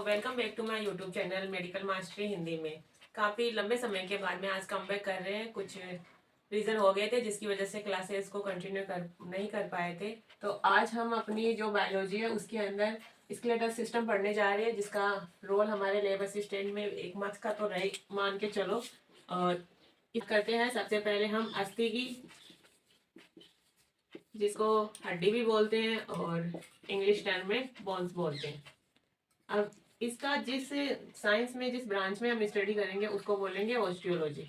Welcome back to my YouTube channel medical mastery Hindi में। काफ़ी लंबे समय के बाद में आज कम बैक कर रहे हैं। कुछ रीज़न हो गए थे जिसकी वजह से क्लासेस को कंटिन्यू नहीं कर पाए थे। तो आज हम अपनी जो बायोलॉजी है उसके अंदर स्केलेटल सिस्टम पढ़ने जा रहे हैं, जिसका रोल हमारे लैब असिस्टेंट में 1 मार्क्स का तो रहे मान के चलो। और इस करते हैं सबसे पहले हम अस्थि की, जिसको हड्डी भी बोलते हैं और इंग्लिश टर्म में बोन्स बोलते हैं। अब इसका जिस साइंस में जिस ब्रांच में हम स्टडी करेंगे उसको बोलेंगे ऑस्टियोलॉजी।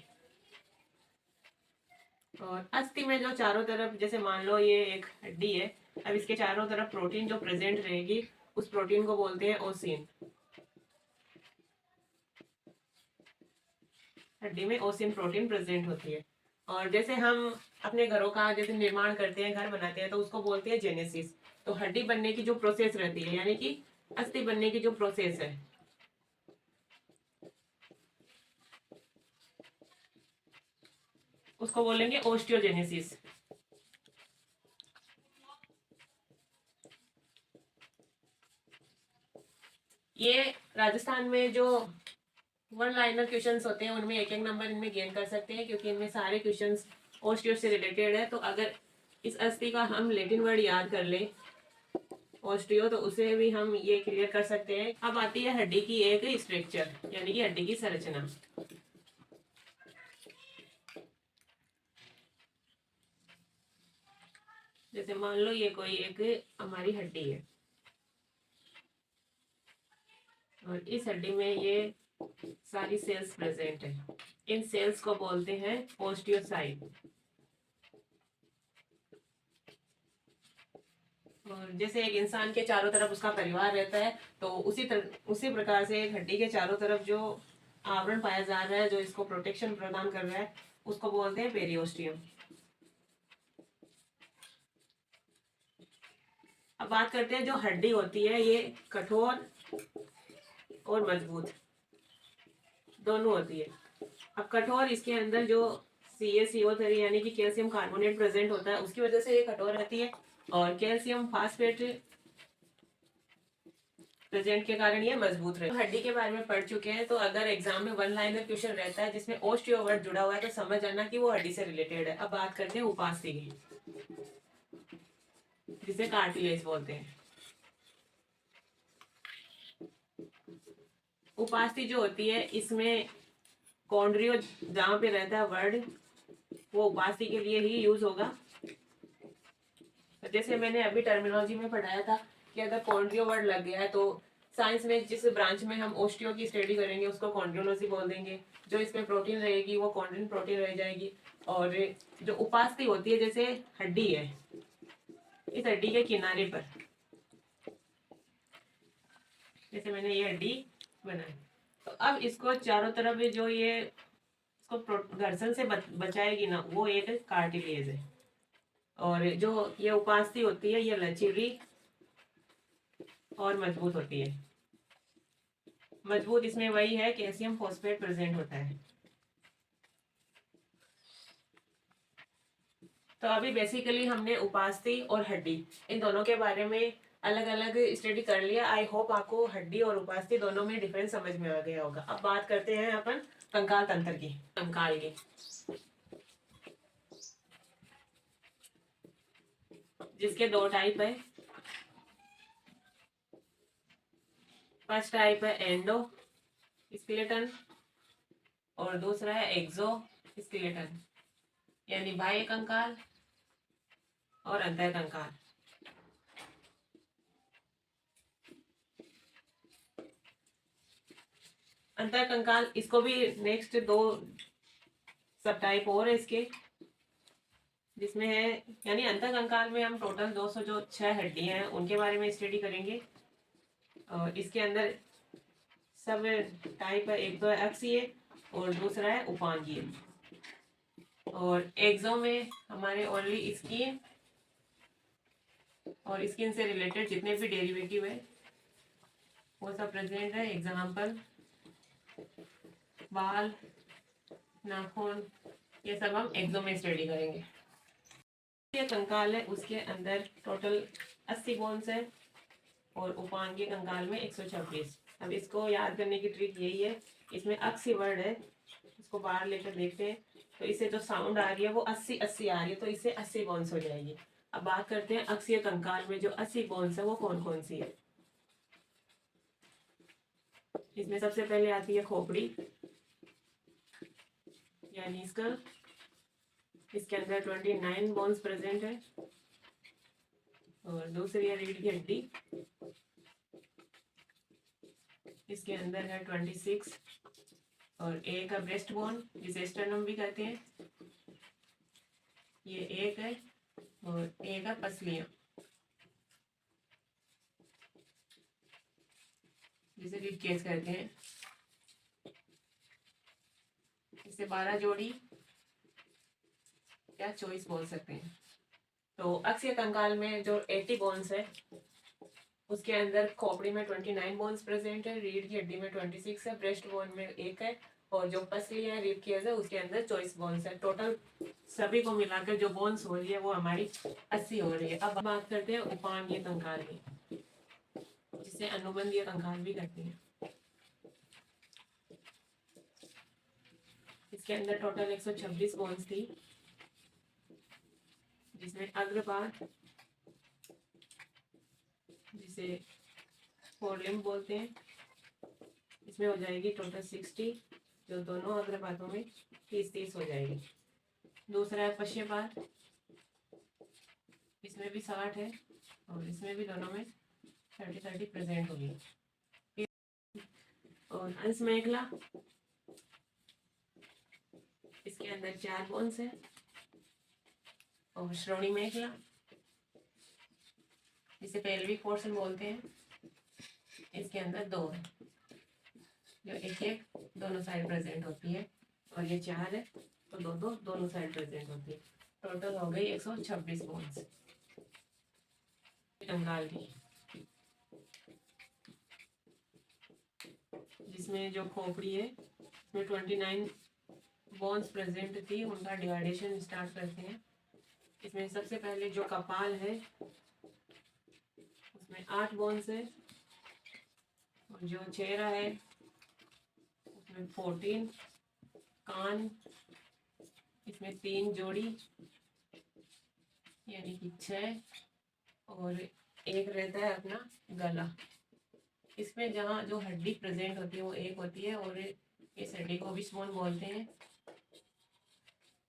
और अस्थि में जो चारों तरफ, जैसे मान लो ये एक हड्डी है, अब इसके चारों तरफ प्रोटीन जो प्रेजेंट रहेगी उस प्रोटीन को बोलते हैं ओसिन। हड्डी में ओसिन प्रोटीन प्रेजेंट होती है। और जैसे हम अपने घरों का जैसे निर्माण करते हैं, घर बनाते हैं, तो उसको बोलते हैं जेनेसिस। तो हड्डी बनने की जो प्रोसेस रहती है, यानी कि अस्थि बनने की जो प्रोसेस है, उसको बोलेंगे ओस्टियोजेनेसिस। ये राजस्थान में जो 1 लाइनर क्वेश्चंस होते हैं उनमें 1-1 नंबर इनमें गेन कर सकते हैं, क्योंकि इनमें सारे क्वेश्चंस ओस्टियो से रिलेटेड है। तो अगर इस अस्थि का हम लैटिन वर्ड याद कर ले ओस्टियो, तो उसे भी हम ये क्लियर कर सकते हैं। अब आती है हड्डी की एक स्ट्रक्चर, यानी कि हड्डी की संरचना। जैसे मान लो ये कोई एक हमारी हड्डी है और इस हड्डी में ये सारी सेल्स प्रेजेंट है। इन सेल्स को बोलते हैं ओस्टियोसाइट। और जैसे एक इंसान के चारों तरफ उसका परिवार रहता है, तो उसी प्रकार से एक हड्डी के चारों तरफ जो आवरण पाया जा रहा है, जो इसको प्रोटेक्शन प्रदान कर रहा है, उसको बोलते हैं पेरियोस्टियम। अब बात करते हैं, जो हड्डी होती है ये कठोर और मजबूत दोनों होती है। अब कठोर, इसके अंदर जो CaCO3 यानी कि कैल्शियम कार्बोनेट प्रेजेंट होता है, उसकी वजह से ये कठोर रहती है। और कैल्शियम फास्फेट प्रेजेंट के कारण ये मजबूत रहे। हड्डी के बारे में पढ़ चुके हैं, तो अगर एग्जाम में 1 लाइनर क्वेश्चन रहता है जिसमें ओस्टियो वर्ड जुड़ा हुआ है, तो समझ जाना कि वो हड्डी से रिलेटेड है। अब बात करते हैं उपास्थि की, जिसे कार्टिलेज बोलते हैं। उपास्थि जो होती है, इसमें कॉन्ड्रियो जहाँ पे रहता है वर्ड, वो उपास्थि के लिए ही यूज होगा। जैसे मैंने अभी टर्मिनोलॉजी में पढ़ाया था कि अगर कॉन्ड्रियो वर्ड लग गया है, तो साइंस में जिस ब्रांच में हम ओस्टियो की स्टडी करेंगे उसको कॉन्ड्रियोलॉजी बोल देंगे। जो इसमें प्रोटीन रहेगी वो कॉन्ड्रिन प्रोटीन रह जाएगी। और जो उपास्थि होती है, जैसे हड्डी है, इस हड्डी के किनारे पर, जैसे मैंने ये हड्डी बनाई, तो अब इसको चारों तरफ जो ये इसको घर्षण से बचाएगी ना, वो एक कार्टिलेज है। और जो ये उपास्थि होती है ये लचीली और मजबूत होती है। मजबूत इसमें वही है, कैल्शियम फॉस्फेट प्रेजेंट होता है। तो अभी बेसिकली हमने उपास्थि और हड्डी, इन दोनों के बारे में अलग अलग स्टडी कर लिया। आई होप आपको हड्डी और उपास्थि दोनों में डिफरेंस समझ में आ गया होगा। अब बात करते हैं अपन कंकाल तंत्र की। कंकाल की जिसके 2 टाइप है। फर्स्ट टाइप है एंडो स्केलेटन और दूसरा है एक्सो स्केलेटन, यानी बाह्य कंकाल और अंतर कंकाल। अंतर कंकाल, इसको भी नेक्स्ट 2 सब टाइप और है इसके, जिसमें है, यानी अंतर कंकाल में हम टोटल 206 हड्डियां हैं उनके बारे में स्टडी करेंगे। और इसके अंदर सब टाइप है, एक तो है अक्षीय और दूसरा है उपांगीय। और एक्सो में हमारे ओनली स्किन और स्किन से रिलेटेड जितने भी डेरिवेटिव है वो सब प्रेजेंट है। एग्जाम्पल बाल, नाखून, ये सब हम एक्सो में स्टडी करेंगे। ये कंकाल है, उसके अंदर टोटल 80 बोन्स है और उपांगीय कंकाल में 126। अब इसको याद करने की ट्रिक यही है, इसमें अक्सी वर्ड है, इसको बाहर लेकर देखते हैं तो इसे जो साउंड आ रही है वो 80 80 आ रही है, तो इससे 80 बोन्स हो जाएगी। अब बात करते हैं अक्षीय कंकाल में जो 80 बोन्स है वो कौन कौन सी है। इसमें सबसे पहले आती है खोपड़ी यानी स्कल, इसके अंदर 29 बोन्स प्रेजेंट है। और दूसरी है रीढ़ की हड्डी, इसके अंदर है 26। और एक है ब्रेस्ट बोन जिसे स्टर्नम भी कहते हैं, ये एक है। और एक है पसलियां जिसे रिब केस कहते हैं, इसे 12 जोड़ी या चॉइस बोल सकते हैं। तो अक्षीय कंकाल में जो 80 बोन्स है उसके अंदर खोपड़ी में 29 बोन्स प्रेजेंट है, रीढ़ की हड्डी में 26 है, ब्रेस्ट बोन में एक है, और जो पसली है रिब केस है उसके अंदर चॉइस बोन्स है। टोटल सभी को मिलाकर जो बोन्स हो रही है वो हमारी 80 हो रही है। अब बात करते हैं उपांगीय कंकाल की, जिसे अनुबंधीय कंकाल भी कहते हैं। इसके अंदर टोटल 126 बोन्स थी, जिसमें अग्रभाग जिसे फोरलिम्ब बोलते हैं, इसमें हो जाएगी टोटल 60, जो दोनों अग्रभागों में 30-30 हो जाएगी। दूसरा है पश्चिमभाग, इसमें भी 60 है और इसमें भी दोनों में 30-30 प्रेजेंट होगी। और अंश मेखला, इसके अंदर 4 बोन्स है। और श्रोणी मेखला जिसे पेल्विक पोर्शन बोलते हैं, इसके अंदर 2 है, जो एक एक दोनों साइड प्रेजेंट होती है। और ये 4 है तो 2-2 दोनों साइड प्रेजेंट होती है। टोटल हो गई 126 बोन्स कंकाल की, जिसमें जो खोपड़ी है इसमें 29 बोन्स प्रेजेंट थी, उनका डिवाइडेशन स्टार्ट करते हैं। इसमें सबसे पहले जो कपाल है उसमें 8 बोन्स है, और जो चेहरा है उसमें 14, कान इसमें 3 जोड़ी यानी कि 6, और एक रहता है अपना गला। इसमें जहाँ जो हड्डी प्रेजेंट होती है वो एक होती है, और इस हड्डी को भी स्मोन बोलते हैं।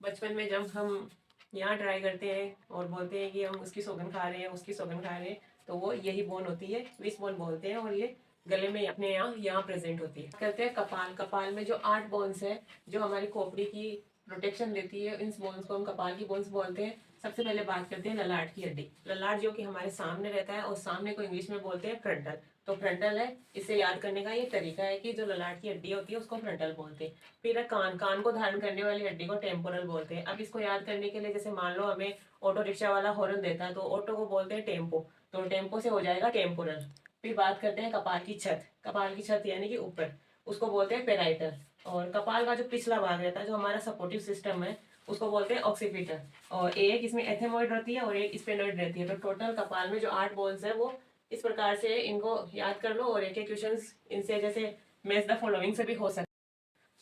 बचपन में जब हम यहाँ ट्राई करते हैं और बोलते हैं कि हम उसकी सौगन खा रहे हैं, उसकी सौगन खा रहे हैं, तो वो यही बोन होती है, विस बोन बोलते हैं, और ये गले में अपने यहाँ प्रेजेंट होती है। कहते हैं कपाल, कपाल में जो 8 बोन्स है जो हमारी खोपड़ी की प्रोटेक्शन देती है, इन बोन्स को हम कपाल की बोन्स बोलते हैं। सबसे पहले बात करते हैं ललाट की हड्डी। ललाट जो कि हमारे सामने रहता है, और सामने को इंग्लिश में बोलते हैं फ्रंटल। तो फ्रंटल है, इसे याद करने का ये तरीका है कि जो ललाट की हड्डी होती है उसको फ्रंटल बोलते हैं। फिर कान, कान को धारण करने वाली हड्डी को टेम्पोरल बोलते हैं। अब इसको याद करने के लिए जैसे मान लो हमें ऑटो रिक्शा वाला हॉर्न देता है तो ऑटो को बोलते हैं टेम्पो, तो टेम्पो से हो जाएगा टेम्पोरल। फिर बात करते हैं कपाल की छत, कपाल की छत यानी कि ऊपर, उसको बोलते हैं पेराइटल। और कपाल का जो पिछला भाग रहता है जो हमारा सपोर्टिव सिस्टम है उसको बोलते हैं ऑक्सीपिटल। और एक इसमें एथेमोइड रहती है और एक स्पेनोइड रहती है। तो टोटल कपाल में जो 8 बोन्स है वो इस प्रकार से, इनको याद कर लो, और एक एक क्वेश्चन इनसे जैसे मैच द फॉलोइंग से भी हो सकता है।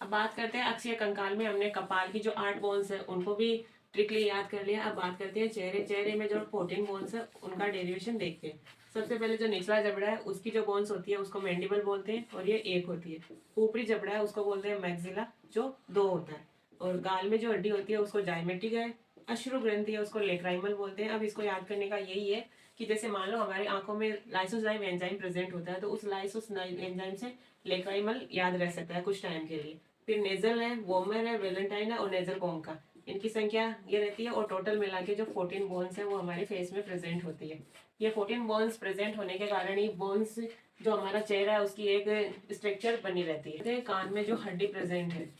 अब बात करते हैं अक्षीय कंकाल में हमने कपाल की जो 8 बोन्स है उनको भी ट्रिकली याद कर लिया। अब बात करते हैं चेहरे, चेहरे में जो 14 बोन्स है उनका डेरिवेशन देखते हैं। सबसे पहले जो निचला जबड़ा है उसकी जो बोन्स होती है उसको मैंडिबल बोलते हैं, और ये 1 होती है। ऊपरी जबड़ा है उसको बोलते हैं मैक्सिला, जो 2 होता है। और गाल में जो हड्डी होती है उसको जाइमेटिक है। अश्रु ग्रंथि है उसको लेक्राइमल बोलते हैं। अब इसको याद करने का यही है कि जैसे मान लो हमारी आंखों में लाइसोजाइम एंजाइम प्रेजेंट होता है, तो उस लाइसोस एंजाइम से लेक्राइमल याद रह सकता है कुछ टाइम के लिए। फिर नेजल है, वोमर है, वेलेंटाइन है और नेजल कॉन्का, इनकी संख्या ये रहती है। और टोटल मिला के जो 14 बोन्स है वो हमारे फेस में प्रेजेंट होती है। ये 14 बोन्स प्रेजेंट होने के कारण ही बोन्स जो हमारा चेहरा है उसकी एक स्ट्रक्चर बनी रहती है। कान में जो हड्डी प्रेजेंट है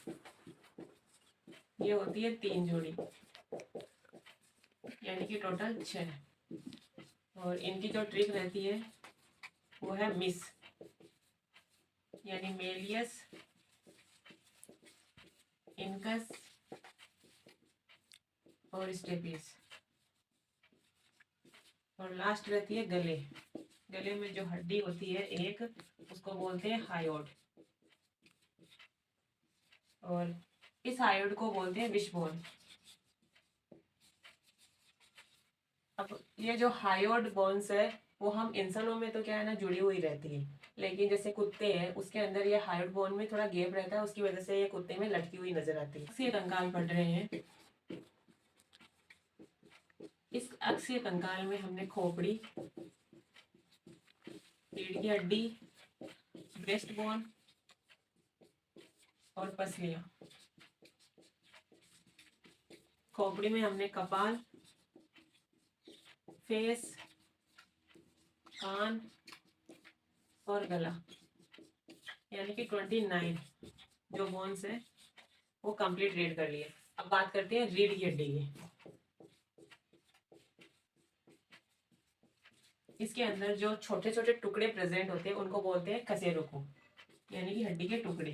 ये होती है 3 जोड़ी यानी कि टोटल 6। और इनकी जो ट्रिक रहती है वो है मिस यानी मेलियस, इनकस और स्टेपिस। और लास्ट रहती है गले गले में जो हड्डी होती है एक, उसको बोलते हैं हायोड, और इस हायोड को बोलते हैं विशबोन। अब ये जो हायोड बोन्स है वो हम इंसानों में तो क्या है ना जुड़ी हुई रहती है, लेकिन जैसे कुत्ते हैं उसके अंदर ये हायोड बोन में थोड़ा गैप रहता है, उसकी वजह से ये कुत्ते में लटकी हुई नजर आती है। अक्षीय कंकाल पढ़ रहे हैं। इस अक्षीय कंकाल में हमने खोपड़ी, रीढ़ की हड्डी, ब्रेस्ट बोन और पसलियां। खोपड़ी में हमने कपाल, फेस, कान और गला, यानी कि 29 जो बोन्स है वो कंप्लीट रीड कर लिए। अब बात करते हैं रीढ़ की हड्डी की। इसके अंदर जो छोटे छोटे टुकड़े प्रेजेंट होते हैं उनको बोलते हैं कशेरुको, यानी कि हड्डी के टुकड़े,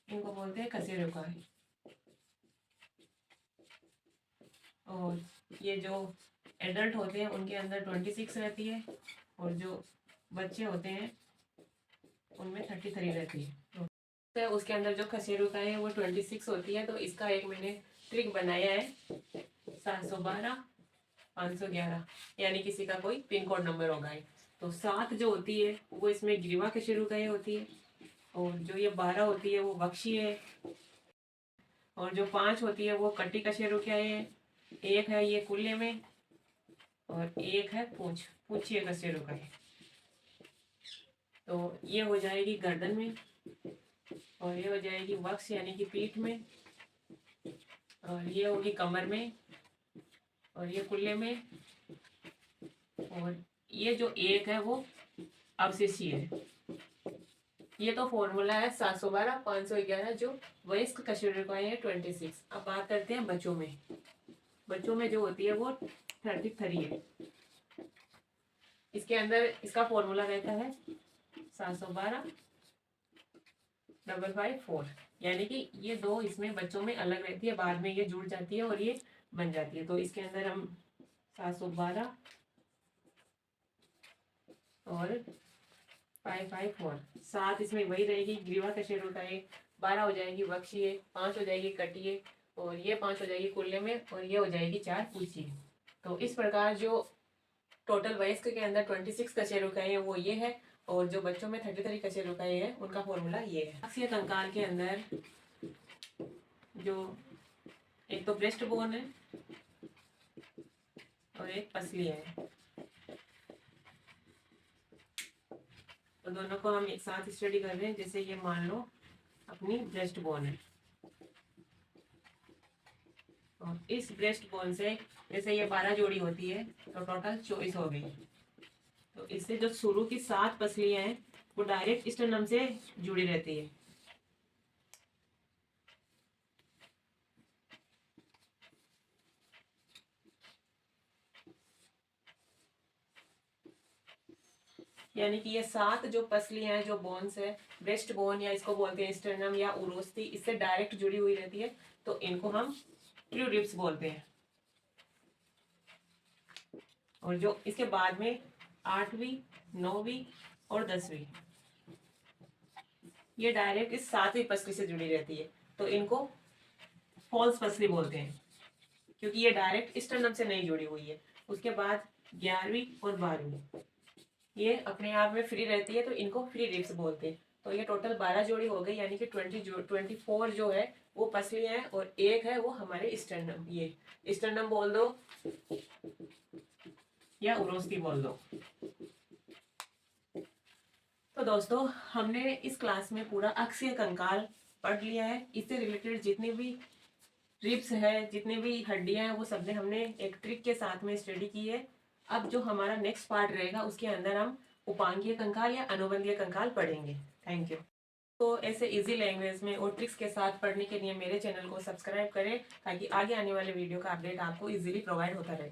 इनको बोलते हैं कशेरुका। और ये जो एडल्ट होते हैं उनके अंदर 26 रहती है, और जो बच्चे होते हैं उनमें 33 रहती है। तो उसके अंदर जो कशेरुका है वो 26 होती है। तो इसका एक मैंने ट्रिक बनाया है, 712 511, यानी किसी का कोई पिन कोड नंबर होगा। तो 7 जो होती है वो इसमें ग्रीवा कशेरुका होती है, और जो ये 12 होती है वो वक्षी है, और जो 5 होती है वो कटी कशेरुका है, एक है ये कुल्ले में, और एक है पूछिए कशेरुका है। तो ये हो जाएगी गर्दन में, और ये हो जाएगी वक्ष यानी कि पीठ में, और ये होगी कमर में, और ये कुल्ले में, और ये जो एक है वो अवशेषी है। ये तो फॉर्मूला है 712 511 जो वयस्क कशेरुकाएं है 26। अब बात करते हैं बच्चों में। बच्चों में जो होती है वो 33 है। इसके अंदर इसका फॉर्मूला रहता है 712 554, यानी कि ये दो इसमें बच्चों में अलग रहती है, बाद में ये जुड़ जाती है और ये बन जाती है। तो इसके अंदर हम 712 और 554, 7 इसमें वही रहेगी ग्रीवा कशेरुकाएं, 12 हो जाएगी वक्षीय, 5 हो जाएगी कटिए, और ये 5 हो जाएगी कुल्ले में, और ये हो जाएगी 4 पूछिए। तो इस प्रकार जो टोटल वयस्क के अंदर 26 कशेरुकाएं है वो ये है, और जो बच्चों में 33 कशेरुकाएं है उनका फॉर्मूला ये है। अक्षीय कंकाल के अंदर जो एक तो ब्रेस्ट बोन है और एक पसलियां है, तो दोनों को हम एक साथ स्टडी कर रहे हैं। जैसे ये मान लो अपनी ब्रेस्ट बोन है, और इस ब्रेस्ट बोन से जैसे ये 12 जोड़ी होती है तो टोटल 24 हो गई। तो इससे जो शुरू की 7 पसलियां हैं वो डायरेक्ट स्टर्नम से जुड़ी रहती है। यानी कि ये 7 जो पसलियां हैं, जो बोन्स है, ब्रेस्ट बोन या इसको बोलते हैं स्टर्नम या उरोस्थी, इससे डायरेक्ट जुड़ी हुई रहती है, तो इनको हम ट्रू रिब्स बोलते हैं। और जो इसके बाद में 8वीं 9वीं और 10वीं ये डायरेक्ट इस 7वीं पसली से जुड़ी रहती है, तो इनको फॉल्स पसली बोलते हैं, क्योंकि ये डायरेक्ट स्टर्नम से नहीं जुड़ी हुई है। उसके बाद 11वीं और 12वीं ये अपने आप में फ्री रहती है, तो इनको फ्री रिब्स बोलते हैं। तो ये टोटल 12 जोड़ी हो गई, यानी कि 24 जो है वो पसलियां है, और एक है वो हमारे स्टर्नम, ये स्टर्नम बोल दो या उरोस्थी बोल दो। तो दोस्तों हमने इस क्लास में पूरा अक्षीय कंकाल पढ़ लिया है। इससे रिलेटेड जितनी भी रिब्स है, जितनी भी हड्डियां हैं, वो सब ने हमने एक ट्रिक के साथ में स्टडी की है। अब जो हमारा नेक्स्ट पार्ट रहेगा उसके अंदर हम उपांगीय कंकाल या अनुबंधीय कंकाल पढ़ेंगे। Thank you. तो ऐसे इजी लैंग्वेज में और ट्रिक्स के साथ पढ़ने के लिए मेरे चैनल को सब्सक्राइब करें, ताकि आगे आने वाले वीडियो का अपडेट आपको इजीली प्रोवाइड होता रहे।